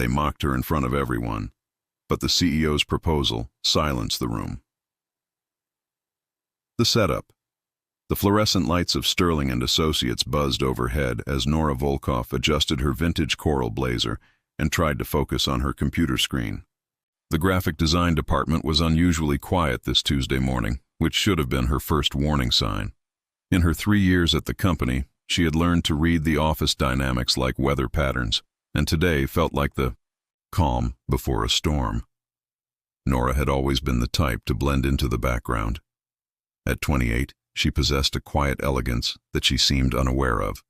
They mocked her in front of everyone. But the CEO's proposal silenced the room. The setup. The fluorescent lights of Sterling and Associates buzzed overhead as Nora Volkoff adjusted her vintage coral blazer and tried to focus on her computer screen. The graphic design department was unusually quiet this Tuesday morning, which should have been her first warning sign. In her 3 years at the company, she had learned to read the office dynamics like weather patterns, and today felt like the calm before a storm. Nora had always been the type to blend into the background. At 28, she possessed a quiet elegance that she seemed unaware of.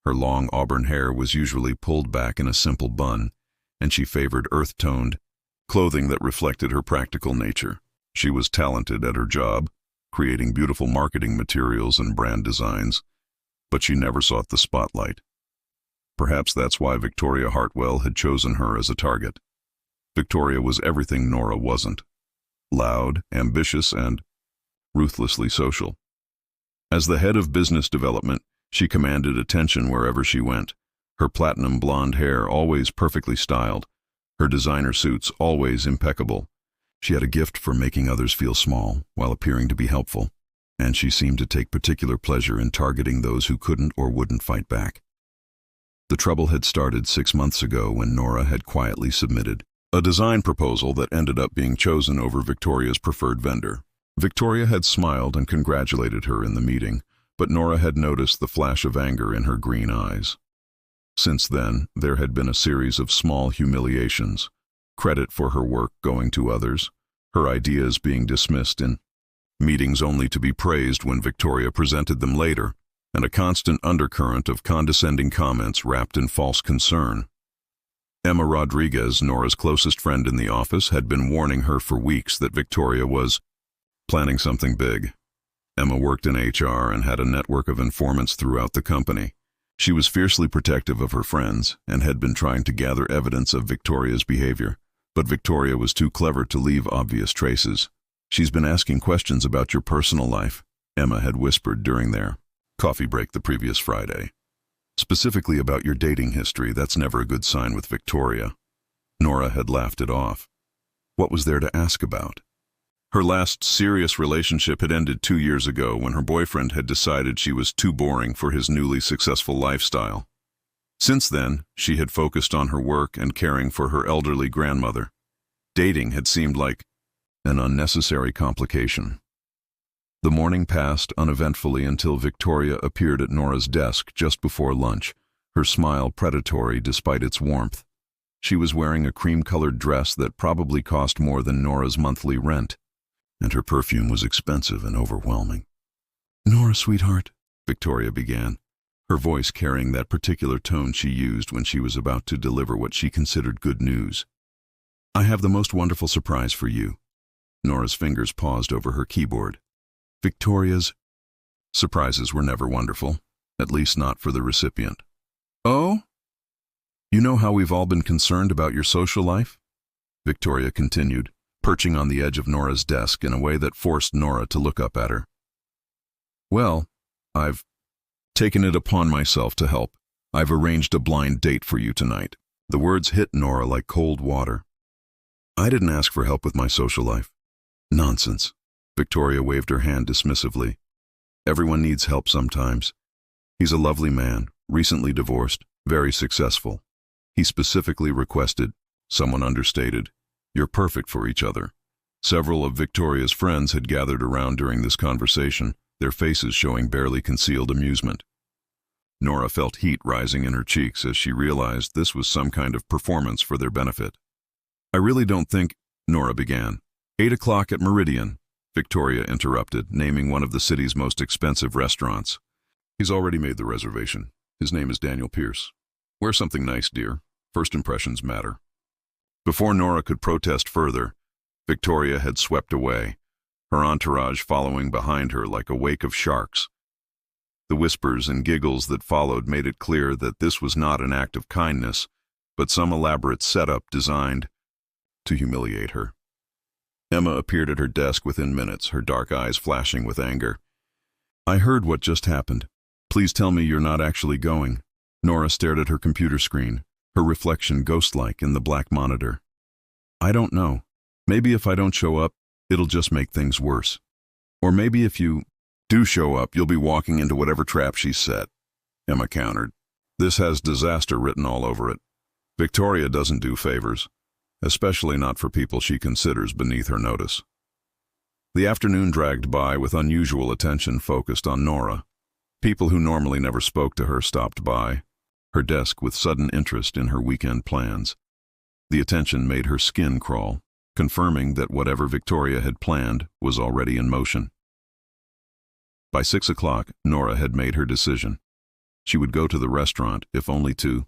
Her long auburn hair was usually pulled back in a simple bun, and she favored earth-toned clothing that reflected her practical nature. She was talented at her job, creating beautiful marketing materials and brand designs, but she never sought the spotlight. Perhaps that's why Victoria Hartwell had chosen her as a target. Victoria was everything Nora wasn't: loud, ambitious, and ruthlessly social. As the head of business development, she commanded attention wherever she went, her platinum blonde hair always perfectly styled, her designer suits always impeccable. She had a gift for making others feel small while appearing to be helpful, and she seemed to take particular pleasure in targeting those who couldn't or wouldn't fight back. The trouble had started 6 months ago when Nora had quietly submitted a design proposal that ended up being chosen over Victoria's preferred vendor. Victoria had smiled and congratulated her in the meeting, but Nora had noticed the flash of anger in her green eyes. Since then, there had been a series of small humiliations, credit for her work going to others, her ideas being dismissed in meetings only to be praised when Victoria presented them later, and a constant undercurrent of condescending comments wrapped in false concern. Emma Rodriguez, Nora's closest friend in the office, had been warning her for weeks that Victoria was planning something big. Emma worked in HR and had a network of informants throughout the company. She was fiercely protective of her friends and had been trying to gather evidence of Victoria's behavior, but Victoria was too clever to leave obvious traces. "She's been asking questions about your personal life," Emma had whispered during their coffee break the previous Friday. "Specifically about your dating history. That's never a good sign with Victoria." Nora had laughed it off. What was there to ask about? Her last serious relationship had ended 2 years ago when her boyfriend had decided she was too boring for his newly successful lifestyle. Since then, she had focused on her work and caring for her elderly grandmother. Dating had seemed like an unnecessary complication. The morning passed uneventfully until Victoria appeared at Nora's desk just before lunch, her smile predatory despite its warmth. She was wearing a cream-colored dress that probably cost more than Nora's monthly rent, and her perfume was expensive and overwhelming. "Nora, sweetheart," Victoria began, her voice carrying that particular tone she used when she was about to deliver what she considered good news. "I have the most wonderful surprise for you." Nora's fingers paused over her keyboard. Victoria's surprises were never wonderful, at least not for the recipient. "Oh? You know how we've all been concerned about your social life?" Victoria continued, perching on the edge of Nora's desk in a way that forced Nora to look up at her. "Well, I've taken it upon myself to help. I've arranged a blind date for you tonight." The words hit Nora like cold water. "I didn't ask for help with my social life." "Nonsense." Victoria waved her hand dismissively. "Everyone needs help sometimes. He's a lovely man, recently divorced, very successful. He specifically requested," someone understated, "you're perfect for each other." Several of Victoria's friends had gathered around during this conversation, their faces showing barely concealed amusement. Nora felt heat rising in her cheeks as she realized this was some kind of performance for their benefit. "I really don't think," Nora began. 8 o'clock at Meridian," Victoria interrupted, naming one of the city's most expensive restaurants. "He's already made the reservation. His name is Daniel Pierce. Wear something nice, dear. First impressions matter." Before Nora could protest further, Victoria had swept away, her entourage following behind her like a wake of sharks. The whispers and giggles that followed made it clear that this was not an act of kindness, but some elaborate setup designed to humiliate her. Emma appeared at her desk within minutes, her dark eyes flashing with anger. "I heard what just happened. Please tell me you're not actually going." Nora stared at her computer screen, her reflection ghost-like in the black monitor. "I don't know. Maybe if I don't show up, it'll just make things worse. Or maybe if you do show up, you'll be walking into whatever trap she's set," Emma countered. "This has disaster written all over it. Victoria doesn't do favors, especially not for people she considers beneath her notice." The afternoon dragged by with unusual attention focused on Nora. People who normally never spoke to her stopped by, her desk with sudden interest in her weekend plans. The attention made her skin crawl, confirming that whatever Victoria had planned was already in motion. By 6 o'clock, Nora had made her decision. She would go to the restaurant, if only to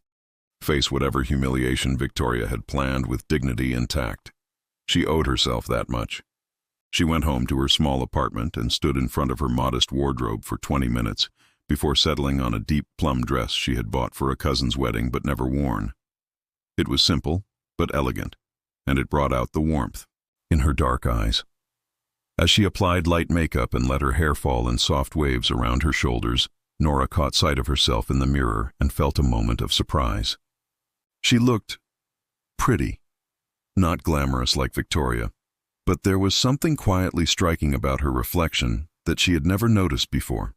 face whatever humiliation Victoria had planned with dignity and tact. She owed herself that much. She went home to her small apartment and stood in front of her modest wardrobe for 20 minutes before settling on a deep plum dress she had bought for a cousin's wedding but never worn. It was simple, but elegant, and it brought out the warmth in her dark eyes. As she applied light makeup and let her hair fall in soft waves around her shoulders, Nora caught sight of herself in the mirror and felt a moment of surprise. She looked pretty, not glamorous like Victoria, but there was something quietly striking about her reflection that she had never noticed before.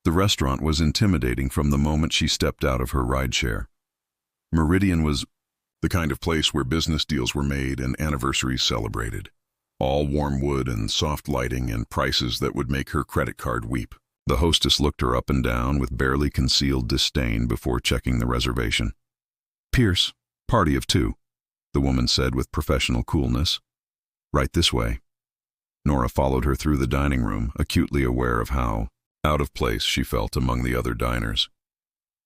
The restaurant was intimidating from the moment she stepped out of her rideshare. Meridian was the kind of place where business deals were made and anniversaries celebrated. All warm wood and soft lighting and prices that would make her credit card weep. The hostess looked her up and down with barely concealed disdain before checking the reservation. "Pierce, party of 2, the woman said with professional coolness. "Right this way." Nora followed her through the dining room, acutely aware of how out of place she felt among the other diners.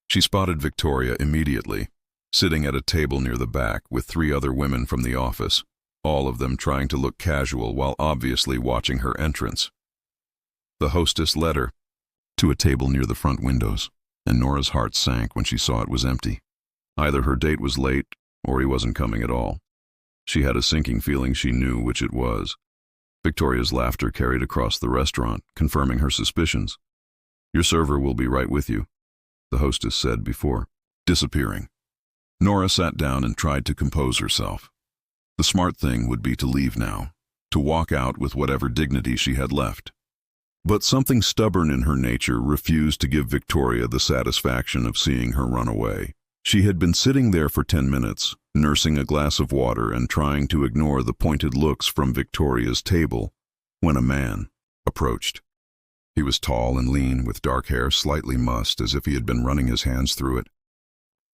She spotted Victoria immediately, sitting at a table near the back with 3 other women from the office, all of them trying to look casual while obviously watching her entrance. The hostess led her to a table near the front windows, and Nora's heart sank when she saw it was empty. Either her date was late, or he wasn't coming at all. She had a sinking feeling she knew which it was. Victoria's laughter carried across the restaurant, confirming her suspicions. "Your server will be right with you," the hostess said before disappearing. Nora sat down and tried to compose herself. The smart thing would be to leave now, to walk out with whatever dignity she had left. But something stubborn in her nature refused to give Victoria the satisfaction of seeing her run away. She had been sitting there for 10 minutes, nursing a glass of water and trying to ignore the pointed looks from Victoria's table, when a man approached. He was tall and lean, with dark hair slightly mussed as if he had been running his hands through it.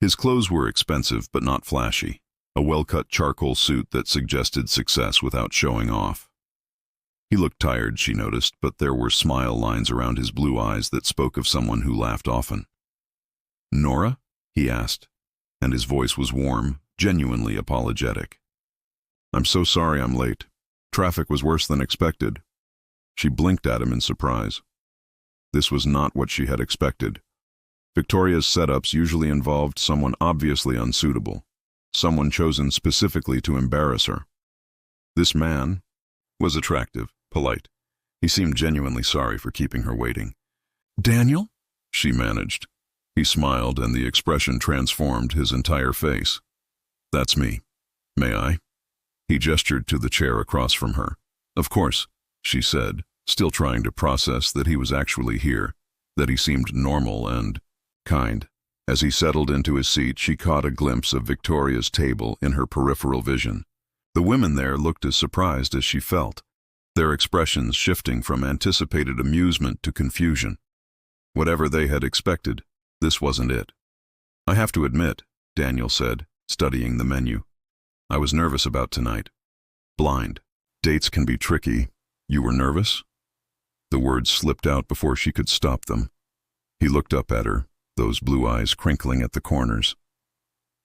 His clothes were expensive but not flashy, a well-cut charcoal suit that suggested success without showing off. He looked tired, she noticed, but there were smile lines around his blue eyes that spoke of someone who laughed often. "Nora?" he asked, and his voice was warm, genuinely apologetic. "I'm so sorry I'm late. Traffic was worse than expected." She blinked at him in surprise. This was not what she had expected. Victoria's setups usually involved someone obviously unsuitable, someone chosen specifically to embarrass her. This man was attractive, polite. He seemed genuinely sorry for keeping her waiting. "Daniel?" she managed. He smiled, and the expression transformed his entire face. "That's me. May I?" He gestured to the chair across from her. "Of course," she said, still trying to process that he was actually here, that he seemed normal and kind. As he settled into his seat, she caught a glimpse of Victoria's table in her peripheral vision. The women there looked as surprised as she felt, their expressions shifting from anticipated amusement to confusion. Whatever they had expected, this wasn't it. "I have to admit," Daniel said, studying the menu, "I was nervous about tonight. Blind. Dates can be tricky. You were nervous?" The words slipped out before she could stop them. He looked up at her, those blue eyes crinkling at the corners.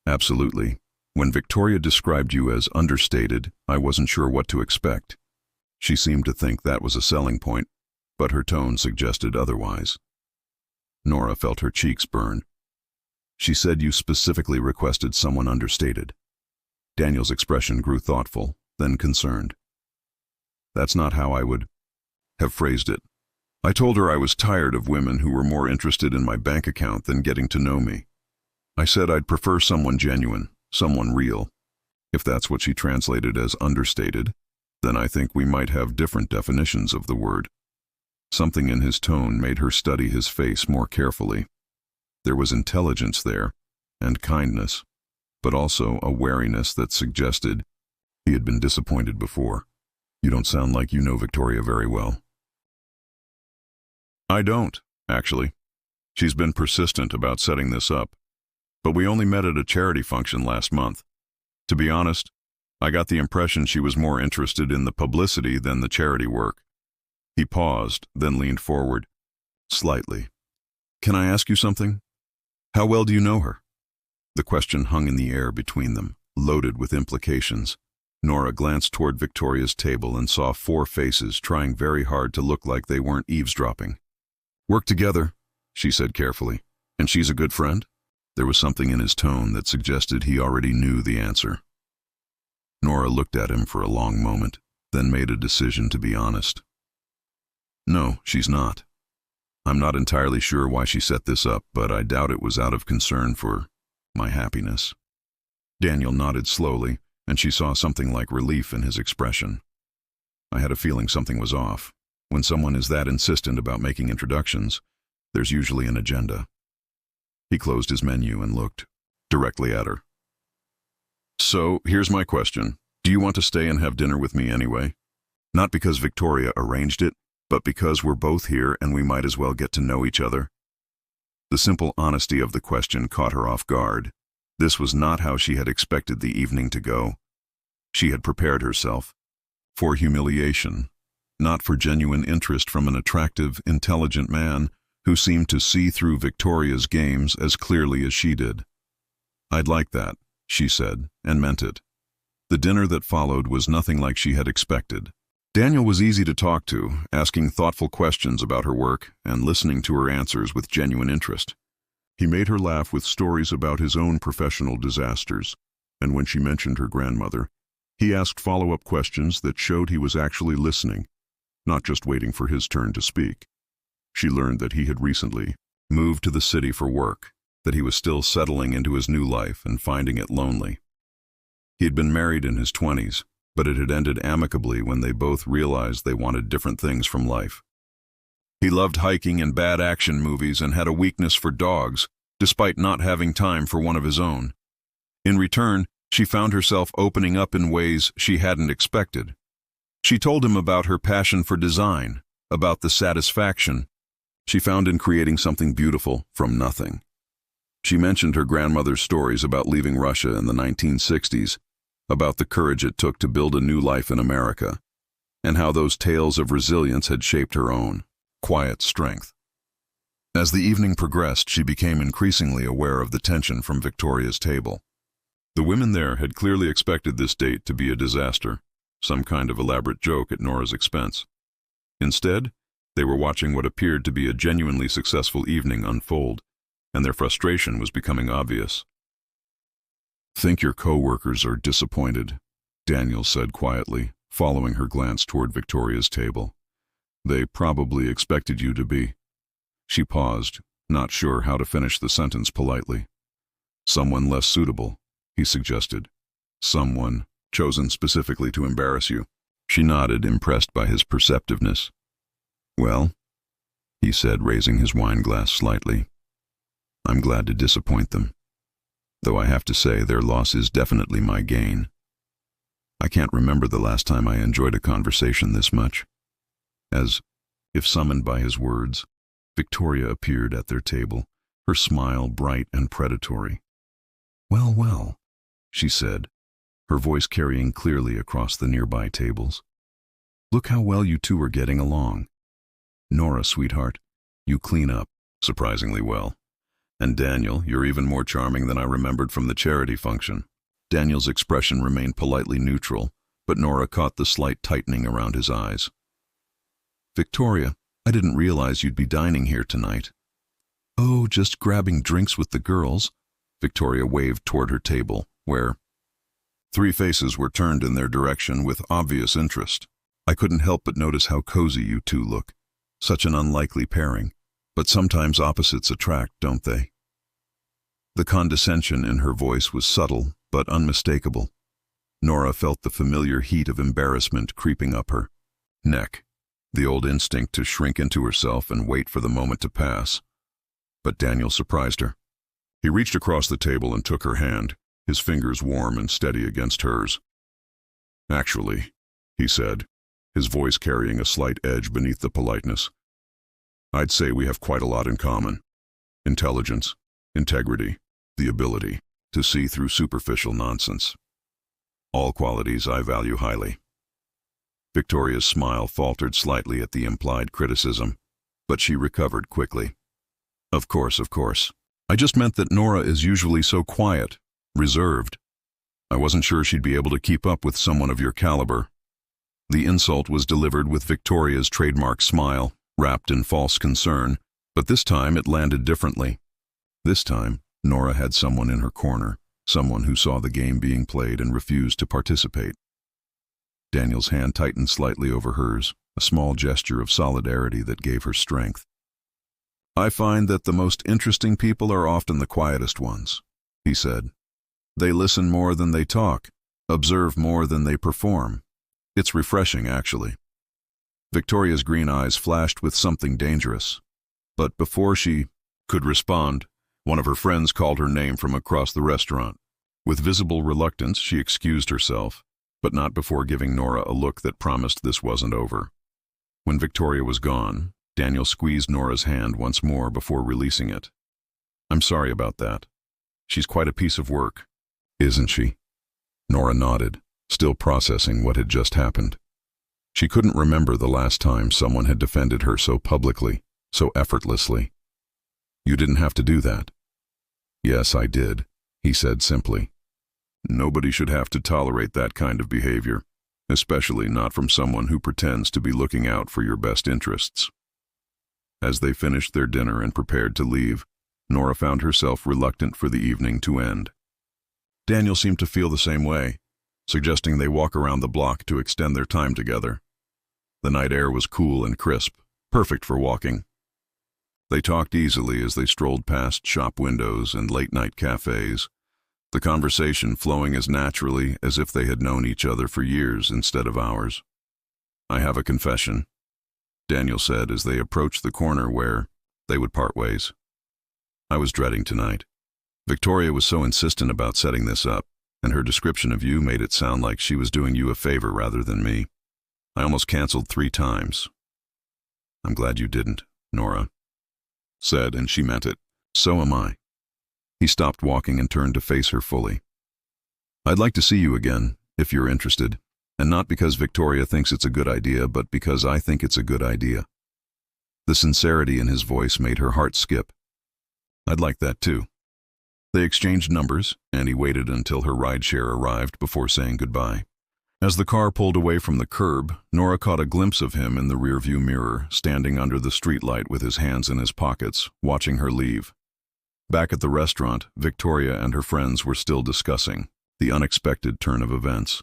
"Absolutely. When Victoria described you as understated, I wasn't sure what to expect." She seemed to think that was a selling point, but her tone suggested otherwise. Nora felt her cheeks burn. "She said you specifically requested someone understated." Daniel's expression grew thoughtful, then concerned. "That's not how I would have phrased it. I told her I was tired of women who were more interested in my bank account than getting to know me." I said I'd prefer someone genuine, someone real. If that's what she translated as understated, then I think we might have different definitions of the word. Something in his tone made her study his face more carefully. There was intelligence there, and kindness, but also a wariness that suggested he had been disappointed before. You don't sound like you know Victoria very well. I don't, actually. She's been persistent about setting this up. But we only met at a charity function last month. To be honest, I got the impression she was more interested in the publicity than the charity work. He paused, then leaned forward. Slightly. Can I ask you something? How well do you know her? The question hung in the air between them, loaded with implications. Nora glanced toward Victoria's table and saw 4 faces trying very hard to look like they weren't eavesdropping. Work together, she said carefully. And she's a good friend? There was something in his tone that suggested he already knew the answer. Nora looked at him for a long moment, then made a decision to be honest. No, she's not. I'm not entirely sure why she set this up, but I doubt it was out of concern for my happiness. Daniel nodded slowly, and she saw something like relief in his expression. I had a feeling something was off. When someone is that insistent about making introductions, there's usually an agenda. He closed his menu and looked directly at her. So, here's my question. Do you want to stay and have dinner with me anyway? Not because Victoria arranged it, but because we're both here and we might as well get to know each other. The simple honesty of the question caught her off guard. This was not how she had expected the evening to go. She had prepared herself for humiliation, not for genuine interest from an attractive, intelligent man who seemed to see through Victoria's games as clearly as she did. I'd like that, she said, and meant it. The dinner that followed was nothing like she had expected. Daniel was easy to talk to, asking thoughtful questions about her work and listening to her answers with genuine interest. He made her laugh with stories about his own professional disasters, and when she mentioned her grandmother, he asked follow-up questions that showed he was actually listening, not just waiting for his turn to speak. She learned that he had recently moved to the city for work, that he was still settling into his new life and finding it lonely. He had been married in his 20s, but it had ended amicably when they both realized they wanted different things from life. He loved hiking and bad action movies and had a weakness for dogs, despite not having time for one of his own. In return, she found herself opening up in ways she hadn't expected. She told him about her passion for design, about the satisfaction she found in creating something beautiful from nothing. She mentioned her grandmother's stories about leaving Russia in the 1960s, about the courage it took to build a new life in America, and how those tales of resilience had shaped her own quiet strength. As the evening progressed, she became increasingly aware of the tension from Victoria's table. The women there had clearly expected this date to be a disaster, some kind of elaborate joke at Nora's expense. Instead, they were watching what appeared to be a genuinely successful evening unfold, and their frustration was becoming obvious. "Think your co-workers are disappointed," Daniel said quietly, following her glance toward Victoria's table. "They probably expected you to be." She paused, not sure how to finish the sentence politely. "Someone less suitable," he suggested. "Someone chosen specifically to embarrass you." She nodded, impressed by his perceptiveness. "Well," he said, raising his wine glass slightly, "I'm glad to disappoint them. Though I have to say their loss is definitely my gain. I can't remember the last time I enjoyed a conversation this much." As if summoned by his words, Victoria appeared at their table, her smile bright and predatory. "Well, well," she said, her voice carrying clearly across the nearby tables. "Look how well you two are getting along. Nora, sweetheart, you clean up surprisingly well. And Daniel, you're even more charming than I remembered from the charity function." Daniel's expression remained politely neutral, but Nora caught the slight tightening around his eyes. "Victoria, I didn't realize you'd be dining here tonight." "Oh, just grabbing drinks with the girls." Victoria waved toward her table, where 3 faces were turned in their direction with obvious interest. "I couldn't help but notice how cozy you two look. Such an unlikely pairing, but sometimes opposites attract, don't they?" The condescension in her voice was subtle but unmistakable. Nora felt the familiar heat of embarrassment creeping up her neck, the old instinct to shrink into herself and wait for the moment to pass. But Daniel surprised her. He reached across the table and took her hand, his fingers warm and steady against hers. "Actually," he said, his voice carrying a slight edge beneath the politeness, "I'd say we have quite a lot in common. Intelligence, integrity, the ability to see through superficial nonsense. All qualities I value highly." Victoria's smile faltered slightly at the implied criticism, but she recovered quickly. Of course. I just meant that Nora is usually so quiet, reserved. I wasn't sure she'd be able to keep up with someone of your caliber." The insult was delivered with Victoria's trademark smile, wrapped in false concern, but this time it landed differently. This time, Nora had someone in her corner, someone who saw the game being played and refused to participate. Daniel's hand tightened slightly over hers, a small gesture of solidarity that gave her strength. "I find that the most interesting people are often the quietest ones," he said. "They listen more than they talk, observe more than they perform. It's refreshing, actually." Victoria's green eyes flashed with something dangerous. But before she could respond, one of her friends called her name from across the restaurant. With visible reluctance, she excused herself, but not before giving Nora a look that promised this wasn't over. When Victoria was gone, Daniel squeezed Nora's hand once more before releasing it. "I'm sorry about that. She's quite a piece of work, isn't she?" Nora nodded, still processing what had just happened. She couldn't remember the last time someone had defended her so publicly, so effortlessly. "You didn't have to do that." "Yes, I did," he said simply. "Nobody should have to tolerate that kind of behavior, especially not from someone who pretends to be looking out for your best interests." As they finished their dinner and prepared to leave, Nora found herself reluctant for the evening to end. Daniel seemed to feel the same way, suggesting they walk around the block to extend their time together. The night air was cool and crisp, perfect for walking. They talked easily as they strolled past shop windows and late-night cafes, the conversation flowing as naturally as if they had known each other for years instead of hours. "I have a confession," Daniel said as they approached the corner where they would part ways. "I was dreading tonight. Victoria was so insistent about setting this up, and her description of you made it sound like she was doing you a favor rather than me. I almost canceled 3 times. I'm glad you didn't," Nora said, and she meant it. "So am I." He stopped walking and turned to face her fully. "I'd like to see you again, if you're interested, and not because Victoria thinks it's a good idea, but because I think it's a good idea." The sincerity in his voice made her heart skip. "I'd like that too." They exchanged numbers, and he waited until her rideshare arrived before saying goodbye. As the car pulled away from the curb, Nora caught a glimpse of him in the rearview mirror, standing under the streetlight with his hands in his pockets, watching her leave. Back at the restaurant, Victoria and her friends were still discussing the unexpected turn of events.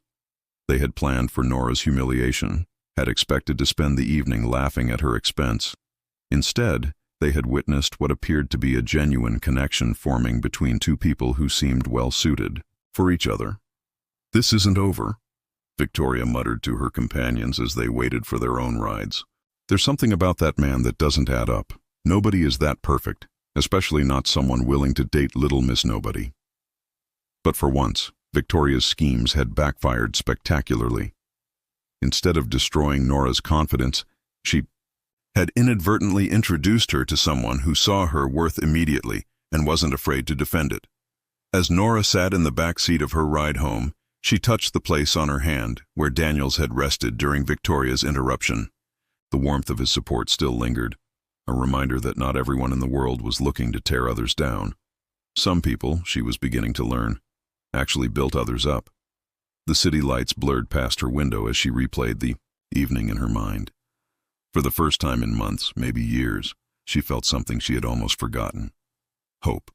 They had planned for Nora's humiliation, had expected to spend the evening laughing at her expense. Instead, they had witnessed what appeared to be a genuine connection forming between two people who seemed well-suited for each other. "This isn't over," Victoria muttered to her companions as they waited for their own rides. "There's something about that man that doesn't add up. Nobody is that perfect, especially not someone willing to date Little Miss Nobody." But for once, Victoria's schemes had backfired spectacularly. Instead of destroying Nora's confidence, she had inadvertently introduced her to someone who saw her worth immediately and wasn't afraid to defend it. As Nora sat in the back seat of her ride home, she touched the place on her hand where Daniel's had rested during Victoria's interruption. The warmth of his support still lingered, a reminder that not everyone in the world was looking to tear others down. Some people, she was beginning to learn, actually built others up. The city lights blurred past her window as she replayed the evening in her mind. For the first time in months, maybe years, she felt something she had almost forgotten: hope.